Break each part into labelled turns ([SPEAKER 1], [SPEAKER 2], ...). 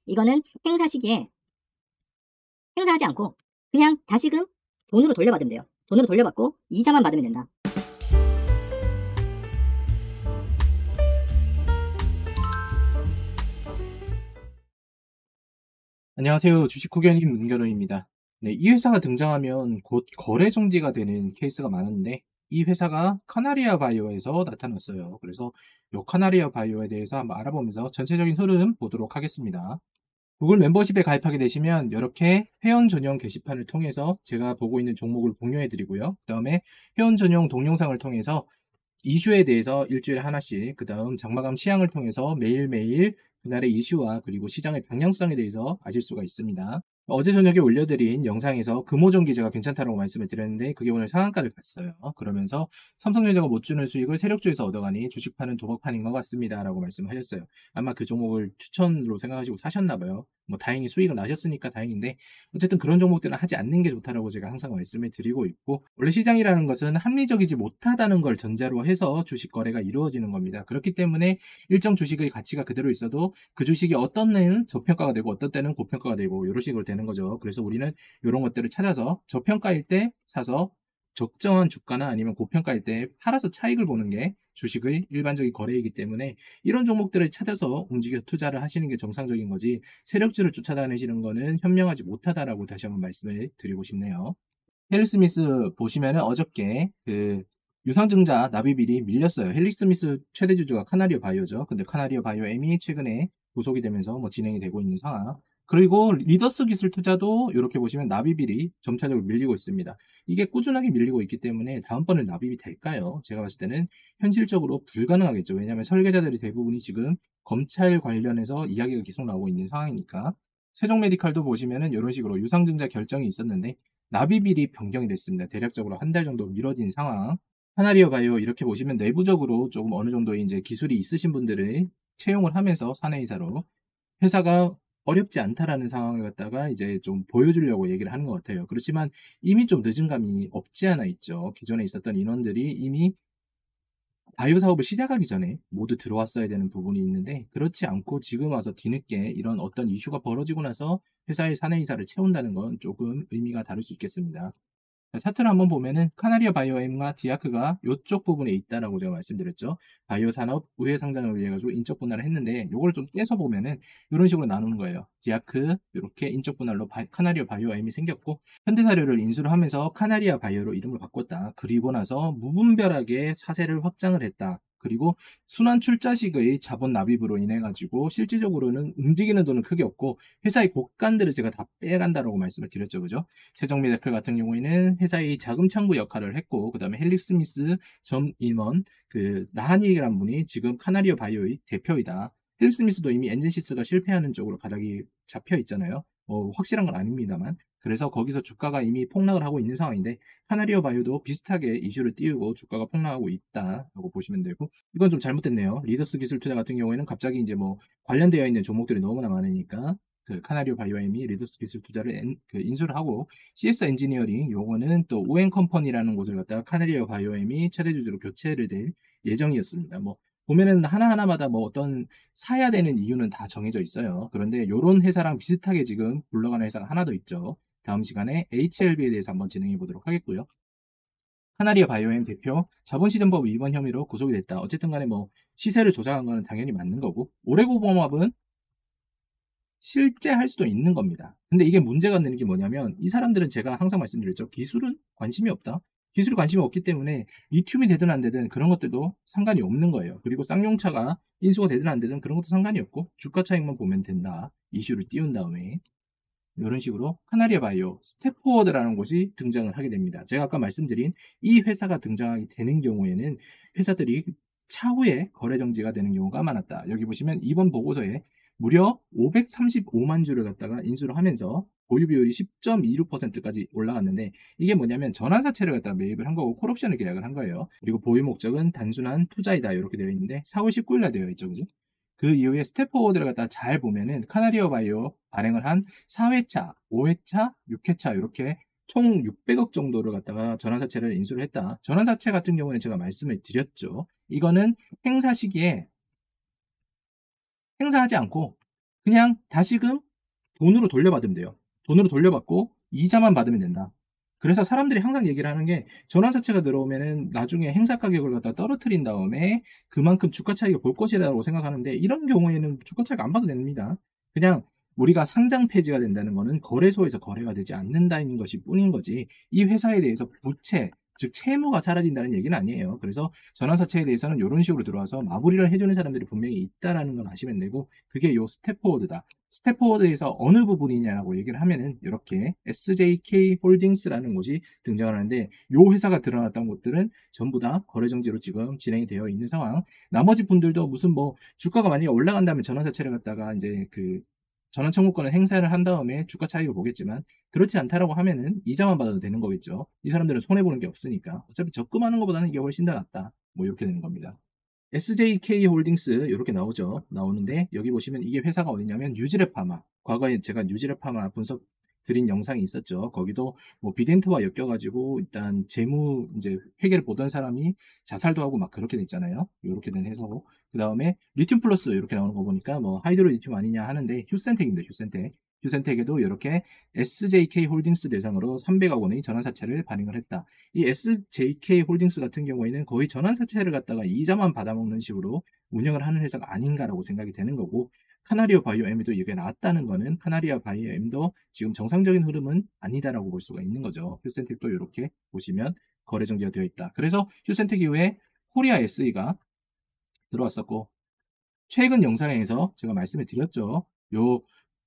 [SPEAKER 1] 이거는 행사 시기에 행사하지 않고 그냥 다시금 돈으로 돌려받으면 돼요. 돈으로 돌려받고 이자만 받으면 된다.
[SPEAKER 2] 안녕하세요. 주식 후견인 문견호입니다. 네, 이 회사가 등장하면 곧 거래 정지가 되는 케이스가 많은데 이 회사가 카나리아 바이오에서 나타났어요. 그래서 이 카나리아 바이오에 대해서 한번 알아보면서 전체적인 흐름 보도록 하겠습니다. 구글 멤버십에 가입하게 되시면 이렇게 회원 전용 게시판을 통해서 제가 보고 있는 종목을 공유해 드리고요. 그 다음에 회원 전용 동영상을 통해서 이슈에 대해서 일주일에 하나씩, 그 다음 장마감 시향을 통해서 매일매일 그날의 이슈와 그리고 시장의 방향성에 대해서 아실 수가 있습니다. 어제 저녁에 올려드린 영상에서 금호전기 제가 괜찮다라고 말씀을 드렸는데 그게 오늘 상한가를 갔어요. 그러면서 삼성전자가 못 주는 수익을 세력주에서 얻어가니 주식파는 도박판인 것 같습니다 라고 말씀하셨어요. 아마 그 종목을 추천으로 생각하시고 사셨나봐요. 뭐 다행히 수익을 나셨으니까 다행인데 어쨌든 그런 종목들은 하지 않는 게 좋다라고 제가 항상 말씀을 드리고 있고, 원래 시장이라는 것은 합리적이지 못하다는 걸 전제로 해서 주식 거래가 이루어지는 겁니다. 그렇기 때문에 일정 주식의 가치가 그대로 있어도 그 주식이 어떤 때는 저평가가 되고 어떤 때는 고평가가 되고 이런 식으로 되는 거죠. 그래서 우리는 이런 것들을 찾아서 저평가일 때 사서 적정한 주가나 아니면 고평가일 때 팔아서 차익을 보는 게 주식의 일반적인 거래이기 때문에 이런 종목들을 찾아서 움직여 투자를 하시는 게 정상적인 거지, 세력주를 쫓아다니시는 거는 현명하지 못하다라고 다시 한번 말씀을 드리고 싶네요. 헬리스미스 보시면은 어저께 그 유상증자 납입일이 밀렸어요. 헬리스미스 최대 주주가 카나리오 바이오죠. 근데 카나리오 바이오엠이 최근에 구속이 되면서 뭐 진행이 되고 있는 상황. 그리고 리더스 기술 투자도 이렇게 보시면 납입일이 점차적으로 밀리고 있습니다. 이게 꾸준하게 밀리고 있기 때문에 다음번에 납입이 될까요? 제가 봤을 때는 현실적으로 불가능하겠죠. 왜냐하면 설계자들이 대부분이 지금 검찰 관련해서 이야기가 계속 나오고 있는 상황이니까. 세종 메디칼도 보시면은 이런 식으로 유상증자 결정이 있었는데 납입일이 변경이 됐습니다. 대략적으로 한 달 정도 미뤄진 상황. 카나리오 바이오 이렇게 보시면 내부적으로 조금 어느 정도의 이제 기술이 있으신 분들을 채용을 하면서 사내이사로 회사가 어렵지 않다라는 상황을 갖다가 이제 좀 보여주려고 얘기를 하는 것 같아요. 그렇지만 이미 좀 늦은 감이 없지 않아 있죠. 기존에 있었던 인원들이 이미 바이오 사업을 시작하기 전에 모두 들어왔어야 되는 부분이 있는데 그렇지 않고 지금 와서 뒤늦게 이런 어떤 이슈가 벌어지고 나서 회사의 사내이사를 채운다는 건 조금 의미가 다를 수 있겠습니다. 차트를 한번 보면은 카나리아 바이오엠과 디아크가 이쪽 부분에 있다라고 제가 말씀드렸죠. 바이오 산업 우회 상장을 위해 가지고 인적 분할을 했는데 요걸 좀 떼서 보면은 이런 식으로 나누는 거예요. 디아크 이렇게 인적 분할로 카나리아 바이오엠이 생겼고, 현대사료를 인수를 하면서 카나리아 바이오로 이름을 바꿨다. 그리고 나서 무분별하게 사세를 확장을 했다. 그리고 순환 출자식의 자본 납입으로 인해 가지고 실질적으로는 움직이는 돈은 크게 없고 회사의 곡간들을 제가 다 빼간다라고 말씀을 드렸죠. 그죠? 세종미디어클 같은 경우에는 회사의 자금 창구 역할을 했고, 그 다음에 헨리 스미스 전 임원, 그 나한이라는 분이 지금 카나리오 바이오의 대표이다. 헨리 스미스도 이미 엔진시스가 실패하는 쪽으로 바닥이 잡혀 있잖아요. 확실한 건 아닙니다만. 그래서 거기서 주가가 이미 폭락을 하고 있는 상황인데 카나리오 바이오도 비슷하게 이슈를 띄우고 주가가 폭락하고 있다라고 보시면 되고, 이건 좀 잘못됐네요. 리더스 기술 투자 같은 경우에는 갑자기 이제 뭐 관련되어 있는 종목들이 너무나 많으니까 그 카나리오 바이오엠이 리더스 기술 투자를 인수를 하고, CS 엔지니어링 요거는 또 오엔 컴퍼니라는 곳을 갖다가 카나리오 바이오엠이 최대 주주로 교체를 될 예정이었습니다. 뭐 보면은 하나하나마다 뭐 어떤 사야 되는 이유는 다 정해져 있어요. 그런데 요런 회사랑 비슷하게 지금 굴러가는 회사가 하나 더 있죠. 다음 시간에 HLB에 대해서 한번 진행해 보도록 하겠고요. 카나리아 바이오엠 대표 자본시장법 위반 혐의로 구속이 됐다. 어쨌든 간에 뭐 시세를 조작한 거는 당연히 맞는 거고, 오레고범업은 실제 할 수도 있는 겁니다. 근데 이게 문제가 되는 게 뭐냐면 이 사람들은 제가 항상 말씀드렸죠. 기술은 관심이 없다. 기술이 관심이 없기 때문에 리튬이 되든 안 되든 그런 것들도 상관이 없는 거예요. 그리고 쌍용차가 인수가 되든 안 되든 그런 것도 상관이 없고 주가 차익만 보면 된다. 이슈를 띄운 다음에 이런 식으로 카나리아 바이오, 스텝포워드라는 곳이 등장을 하게 됩니다. 제가 아까 말씀드린 이 회사가 등장하게 되는 경우에는 회사들이 차후에 거래 정지가 되는 경우가 많았다. 여기 보시면 이번 보고서에 무려 535만 주를 갖다가 인수를 하면서 보유 비율이 10.26%까지 올라갔는데, 이게 뭐냐면 전환사채를 갖다가 매입을 한 거고 콜옵션을 계약을 한 거예요. 그리고 보유 목적은 단순한 투자이다 이렇게 되어 있는데 4월 19일 날 되어 있죠. 그죠? 그 이후에 스태프워드를 갖다 잘 보면은 카나리어 바이오 발행을 한 4회차, 5회차, 6회차 이렇게 총 600억 정도를 갖다가 전환사채를 인수를 했다. 전환사채 같은 경우는 제가 말씀을 드렸죠. 이거는 행사 시기에 행사하지 않고 그냥 다시금 돈으로 돌려받으면 돼요. 돈으로 돌려받고 이자만 받으면 된다. 그래서 사람들이 항상 얘기를 하는 게 전환사채가 들어오면은 나중에 행사 가격을 갖다 떨어뜨린 다음에 그만큼 주가 차익을 볼 것이라고 생각하는데 이런 경우에는 주가 차익 안 봐도 됩니다. 그냥 우리가 상장 폐지가 된다는 거는 거래소에서 거래가 되지 않는다는 것이 뿐인 거지 이 회사에 대해서 부채 즉 채무가 사라진다는 얘기는 아니에요. 그래서 전환사채에 대해서는 이런 식으로 들어와서 마무리를 해주는 사람들이 분명히 있다라는 건 아시면 되고 그게 요 스텝포워드다. 스텝포워드에서 어느 부분이냐라고 얘기를 하면은 이렇게 SJK 홀딩스라는 곳이 등장을 하는데 요 회사가 드러났던 곳들은 전부 다 거래정지로 지금 진행이 되어 있는 상황. 나머지 분들도 무슨 뭐 주가가 만약에 올라간다면 전환사채를 갖다가 이제 그 전환 청구권을 행사를 한 다음에 주가 차익을 보겠지만 그렇지 않다라고 하면은 이자만 받아도 되는 거겠죠. 이 사람들은 손해보는 게 없으니까 어차피 적금하는 것보다는 이게 훨씬 더 낫다. 뭐 이렇게 되는 겁니다. SJK 홀딩스 이렇게 나오죠. 나오는데 여기 보시면 이게 회사가 어디냐면 뉴지랩 파마. 과거에 제가 뉴지랩 파마 분석 드린 영상이 있었죠. 거기도 뭐 비덴트와 엮여가지고 일단 재무 이제 회계를 보던 사람이 자살도 하고 막 그렇게 됐잖아요. 이렇게 된 회사고 그 다음에 리튬 플러스 이렇게 나오는 거 보니까 뭐 하이드로 리튬 아니냐 하는데 휴센텍입니다. 휴센텍. 휴센텍에도 이렇게 SJK 홀딩스 대상으로 300억 원의 전환사채를 발행을 했다. 이 SJK 홀딩스 같은 경우에는 거의 전환사채를 갖다가 이자만 받아먹는 식으로 운영을 하는 회사가 아닌가라고 생각이 되는 거고 카나리아 바이오엠도 이게 나왔다는 거는 카나리아 바이오엠도 지금 정상적인 흐름은 아니다라고 볼 수가 있는 거죠. 휴센텍도 이렇게 보시면 거래 정지가 되어 있다. 그래서 휴센텍 이후에 코리아 SE가 들어왔었고 최근 영상에서 제가 말씀을 드렸죠. 요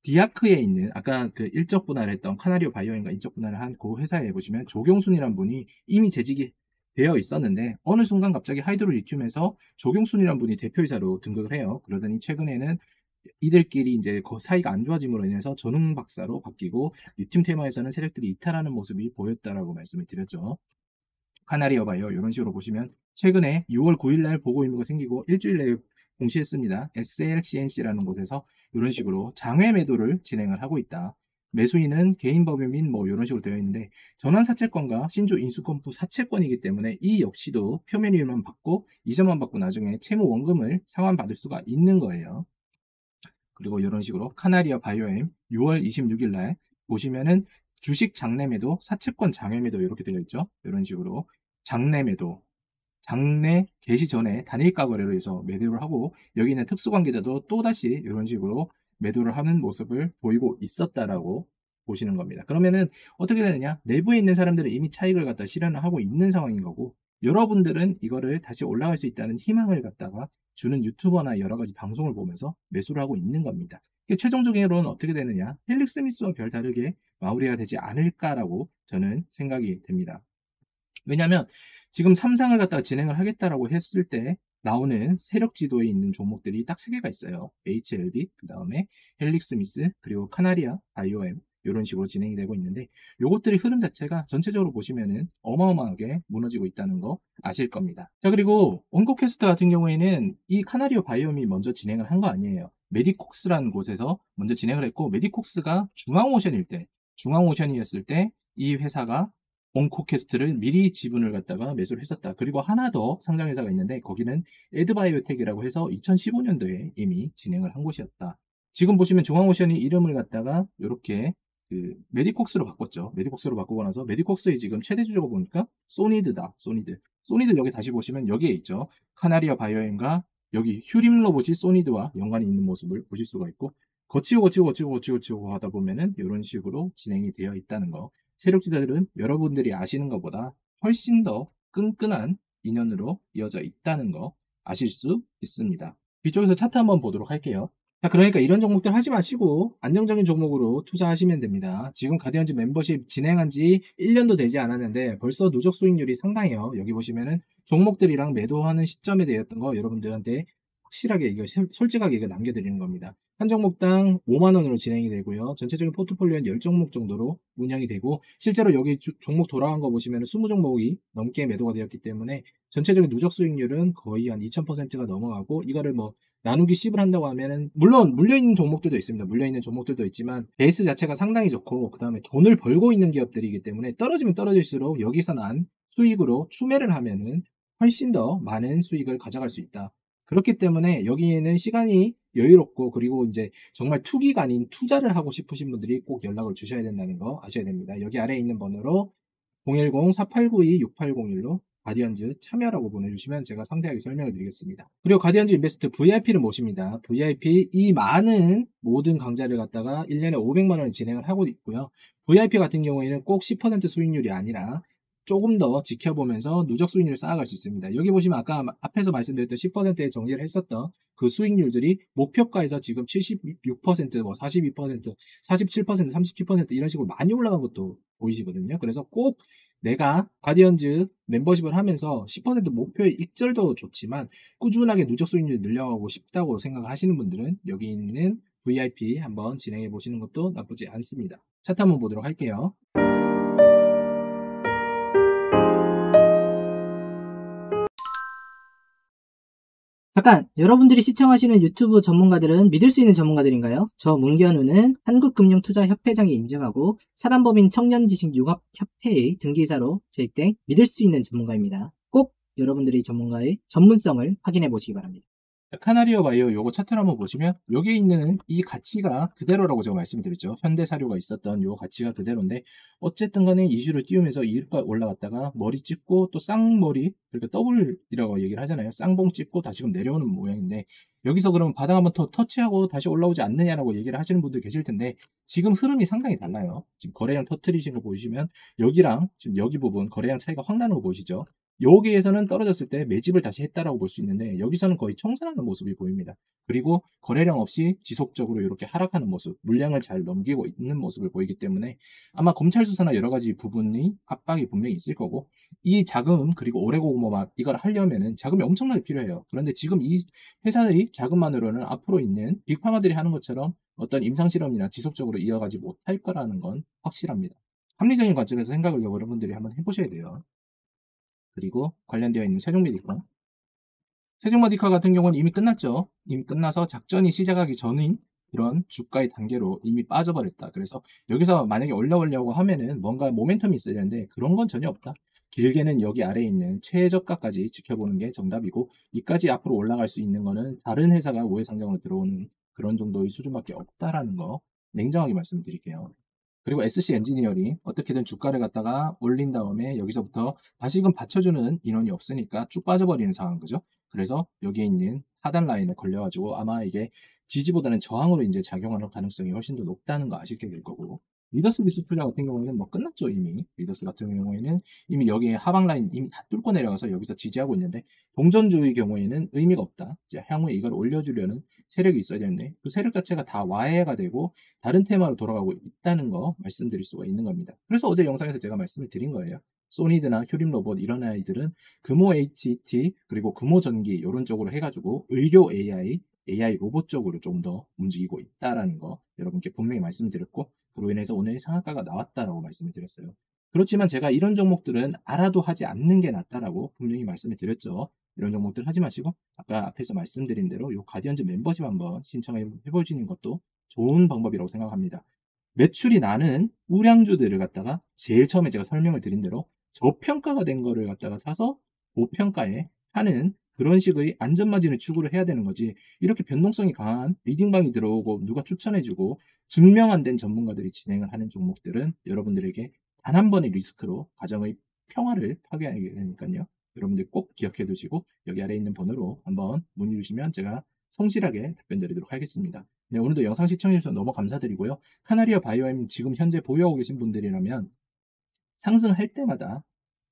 [SPEAKER 2] 디아크에 있는 아까 그 일적 분할을 했던 카나리오 바이오엠과 인적 분할을 한 그 회사에 보시면 조경순이란 분이 이미 재직이 되어 있었는데 어느 순간 갑자기 하이드로 리튬에서 조경순이란 분이 대표이사로 등극을 해요. 그러더니 최근에는 이들끼리 이제 그 사이가 안 좋아짐으로 인해서 전웅 박사로 바뀌고 리튬 테마에서는 세력들이 이탈하는 모습이 보였다라고 말씀을 드렸죠. 카나리아 바이오 이런 식으로 보시면 최근에 6월 9일 날 보고임무가 생기고 일주일 내에 공시했습니다. SLCNC라는 곳에서 이런 식으로 장외 매도를 진행을 하고 있다. 매수인은 개인 법인민 뭐 이런 식으로 되어 있는데 전환사채권과 신주 인수권부 사채권이기 때문에 이 역시도 표면이율만 받고 이자만 받고 나중에 채무 원금을 상환받을 수가 있는 거예요. 그리고 이런 식으로 카나리아 바이오엠 6월 26일 날 보시면은 주식 장내매도, 사채권 장외매도 이렇게 되어 있죠. 이런 식으로 장내매도, 장내 개시 전에 단일가 거래로 해서 매도를 하고 여기 있는 특수관계자도 또다시 이런 식으로 매도를 하는 모습을 보이고 있었다라고 보시는 겁니다. 그러면은 어떻게 되느냐? 내부에 있는 사람들은 이미 차익을 갖다 실현을 하고 있는 상황인 거고 여러분들은 이거를 다시 올라갈 수 있다는 희망을 갖다가 주는 유튜버나 여러 가지 방송을 보면서 매수를 하고 있는 겁니다. 최종적으로는 어떻게 되느냐? 헬릭 스미스와 별 다르게 마무리가 되지 않을까라고 저는 생각이 됩니다. 왜냐하면 지금 삼상을 갖다가 진행을 하겠다라고 했을 때 나오는 세력 지도에 있는 종목들이 딱 3개가 있어요. HLB, 그 다음에 헬릭 스미스, 그리고 카나리아, 바이오엠 이런 식으로 진행이 되고 있는데 요것들의 흐름 자체가 전체적으로 보시면은 어마어마하게 무너지고 있다는 거 아실 겁니다. 자 그리고 원고캐스트 같은 경우에는 이 카나리오 바이오엠이 먼저 진행을 한 거 아니에요. 메디콕스라는 곳에서 먼저 진행을 했고 메디콕스가 중앙오션이었을 때 이 회사가 온코캐스트를 미리 지분을 갖다가 매수를 했었다. 그리고 하나 더 상장회사가 있는데 거기는 에드바이오텍이라고 해서 2015년도에 이미 진행을 한 곳이었다. 지금 보시면 중앙오션이 이름을 갖다가 이렇게 그 메디콕스로 바꿨죠. 메디콕스로 바꾸고 나서 메디콕스의 지금 최대 주주가 보니까 소니드다. 소니드 여기 다시 보시면 여기에 있죠. 카나리아 바이오엠과 여기 휴림 로봇이 소니드와 연관이 있는 모습을 보실 수가 있고 거치고 하다 보면은 이런 식으로 진행이 되어 있다는 거. 세력지대들은 여러분들이 아시는 것보다 훨씬 더 끈끈한 인연으로 이어져 있다는 거 아실 수 있습니다. 이쪽에서 차트 한번 보도록 할게요. 자, 그러니까 이런 종목들 하지 마시고 안정적인 종목으로 투자하시면 됩니다. 지금 가디언즈 멤버십 진행한 지 1년도 되지 않았는데 벌써 누적 수익률이 상당해요. 여기 보시면은 종목들이랑 매도하는 시점에 대했던 거 여러분들한테 확실하게 이거 솔직하게 이거 남겨드리는 겁니다. 한 종목당 5만원으로 진행이 되고요. 전체적인 포트폴리오는 10종목 정도로 운영이 되고 실제로 여기 종목 돌아간 거 보시면 20종목이 넘게 매도가 되었기 때문에 전체적인 누적 수익률은 거의 한 2000%가 넘어가고 이거를 뭐 나누기 10을 한다고 하면은 물론 물려있는 종목들도 있습니다. 물려있는 종목들도 있지만 베이스 자체가 상당히 좋고 그 다음에 돈을 벌고 있는 기업들이기 때문에 떨어지면 떨어질수록 여기서 난 수익으로 추매를 하면은 훨씬 더 많은 수익을 가져갈 수 있다. 그렇기 때문에 여기에는 시간이 여유롭고, 그리고 이제 정말 투기가 아닌 투자를 하고 싶으신 분들이 꼭 연락을 주셔야 된다는 거 아셔야 됩니다. 여기 아래에 있는 번호로 010-4892-6801로 가디언즈 참여라고 보내주시면 제가 상세하게 설명을 드리겠습니다. 그리고 가디언즈 인베스트 VIP를 모십니다. VIP 이 많은 모든 강좌를 갖다가 1년에 500만 원을 진행을 하고 있고요. VIP 같은 경우에는 꼭 10% 수익률이 아니라 조금 더 지켜보면서 누적 수익률을 쌓아갈 수 있습니다. 여기 보시면 아까 앞에서 말씀드렸던 10%에 정리를 했었던 그 수익률들이 목표가에서 지금 76%, 뭐 42%, 47%, 37% 이런 식으로 많이 올라간 것도 보이시거든요. 그래서 꼭 내가 가디언즈 멤버십을 하면서 10% 목표의 익절도 좋지만 꾸준하게 누적 수익률 늘려가고 싶다고 생각하시는 분들은 여기 있는 VIP 한번 진행해 보시는 것도 나쁘지 않습니다. 차트 한번 보도록 할게요.
[SPEAKER 1] 잠깐, 여러분들이 시청하시는 유튜브 전문가들은 믿을 수 있는 전문가들인가요? 저 문견우는 한국금융투자협회장이 인증하고 사단법인 청년지식융합협회의 등기사로 제익된 믿을 수 있는 전문가입니다. 꼭 여러분들이 전문가의 전문성을 확인해 보시기 바랍니다.
[SPEAKER 2] 카나리어 바이오 요거 차트를 한번 보시면 여기 있는 이 가치가 그대로라고 제가 말씀드렸죠. 현대사료가 있었던 요 가치가 그대로인데 어쨌든 간에 이슈를 띄우면서 이렇게 올라갔다가 머리 찍고 또 쌍머리, 그러니까 더블이라고 얘기를 하잖아요. 쌍봉 찍고 다시금 내려오는 모양인데 여기서 그러면 바닥 한번 더 터치하고 다시 올라오지 않느냐라고 얘기를 하시는 분들 계실 텐데 지금 흐름이 상당히 달라요. 지금 거래량 터트리신 거 보시면 여기랑 지금 여기 부분 거래량 차이가 확 나는 거 보이시죠? 여기에서는 떨어졌을 때 매집을 다시 했다라고 볼 수 있는데 여기서는 거의 청산하는 모습이 보입니다. 그리고 거래량 없이 지속적으로 이렇게 하락하는 모습, 물량을 잘 넘기고 있는 모습을 보이기 때문에 아마 검찰 수사나 여러 가지 부분이 압박이 분명히 있을 거고 이 자금 그리고 오래고구마 이걸 하려면은 자금이 엄청나게 필요해요. 그런데 지금 이 회사의 자금만으로는 앞으로 있는 빅파마들이 하는 것처럼 어떤 임상실험이나 지속적으로 이어가지 못할 거라는 건 확실합니다. 합리적인 관점에서 생각을 여러분들이 한번 해보셔야 돼요. 그리고 관련되어 있는 세종메디카. 세종메디카 같은 경우는 이미 끝났죠. 이미 끝나서 작전이 시작하기 전인 그런 주가의 단계로 이미 빠져버렸다. 그래서 여기서 만약에 올라오려고 하면은 뭔가 모멘텀이 있어야 되는데 그런 건 전혀 없다. 길게는 여기 아래에 있는 최저가까지 지켜보는 게 정답이고 이까지 앞으로 올라갈 수 있는 거는 다른 회사가 우회상장으로 들어오는 그런 정도의 수준밖에 없다라는 거 냉정하게 말씀드릴게요. 그리고 SC 엔지니어링 어떻게든 주가를 갖다가 올린 다음에 여기서부터 다시금 받쳐주는 인원이 없으니까 쭉 빠져버리는 상황 그죠? 그래서 여기에 있는 하단 라인에 걸려가지고 아마 이게 지지보다는 저항으로 이제 작용하는 가능성이 훨씬 더 높다는 거 아시게 될 거고 리더스 비스 투자 같은 경우에는 뭐 끝났죠 이미. 리더스 같은 경우에는 이미 여기에 하방 라인 이미 다 뚫고 내려가서 여기서 지지하고 있는데 동전주의 경우에는 의미가 없다. 이제 향후에 이걸 올려주려는 세력이 있어야 되는데 그 세력 자체가 다 와해가 되고 다른 테마로 돌아가고 있다는 거 말씀드릴 수가 있는 겁니다. 그래서 어제 영상에서 제가 말씀을 드린 거예요. 소니드나 휴림로봇 이런 아이들은 금호 HT 그리고 금호 전기 이런 쪽으로 해가지고 의료 AI 로봇 쪽으로 좀 더 움직이고 있다라는 거 여러분께 분명히 말씀드렸고 그로 인해서 오늘 상한가가 나왔다라고 말씀을 드렸어요. 그렇지만 제가 이런 종목들은 알아도 하지 않는 게 낫다라고 분명히 말씀을 드렸죠. 이런 종목들 하지 마시고 아까 앞에서 말씀드린 대로 이 가디언즈 멤버십 한번 신청해 보시는 것도 좋은 방법이라고 생각합니다. 매출이 나는 우량주들을 갖다가 제일 처음에 제가 설명을 드린 대로 저평가가 된 거를 갖다가 사서 고평가에 하는 그런 식의 안전마진을 추구를 해야 되는 거지 이렇게 변동성이 강한 리딩방이 들어오고 누가 추천해주고 증명 안 된 전문가들이 진행을 하는 종목들은 여러분들에게 단 한 번의 리스크로 가정의 평화를 파괴하게 되니까요. 여러분들 꼭 기억해 두시고 여기 아래에 있는 번호로 한번 문의 주시면 제가 성실하게 답변 드리도록 하겠습니다. 네, 오늘도 영상 시청해주셔서 너무 감사드리고요. 카나리아 바이오엠 지금 현재 보유하고 계신 분들이라면 상승할 때마다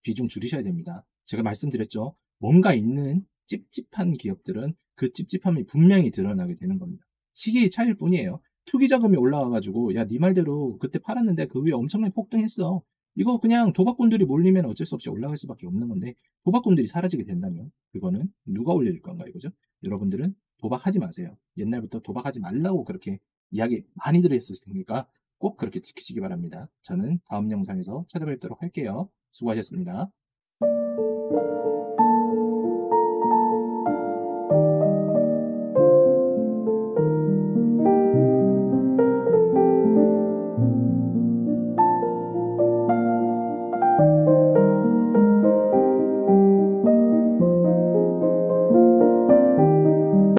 [SPEAKER 2] 비중 줄이셔야 됩니다. 제가 말씀드렸죠. 뭔가 있는 찝찝한 기업들은 그 찝찝함이 분명히 드러나게 되는 겁니다. 시기의 차이일 뿐이에요. 투기 자금이 올라와가지고 야, 네 말대로 그때 팔았는데 그 위에 엄청나게 폭등했어. 이거 그냥 도박꾼들이 몰리면 어쩔 수 없이 올라갈 수밖에 없는 건데 도박꾼들이 사라지게 된다면 그거는 누가 올려줄 건가 이거죠? 여러분들은 도박하지 마세요. 옛날부터 도박하지 말라고 그렇게 이야기 많이 드렸었으니까 꼭 그렇게 지키시기 바랍니다. 저는 다음 영상에서 찾아뵙도록 할게요. 수고하셨습니다.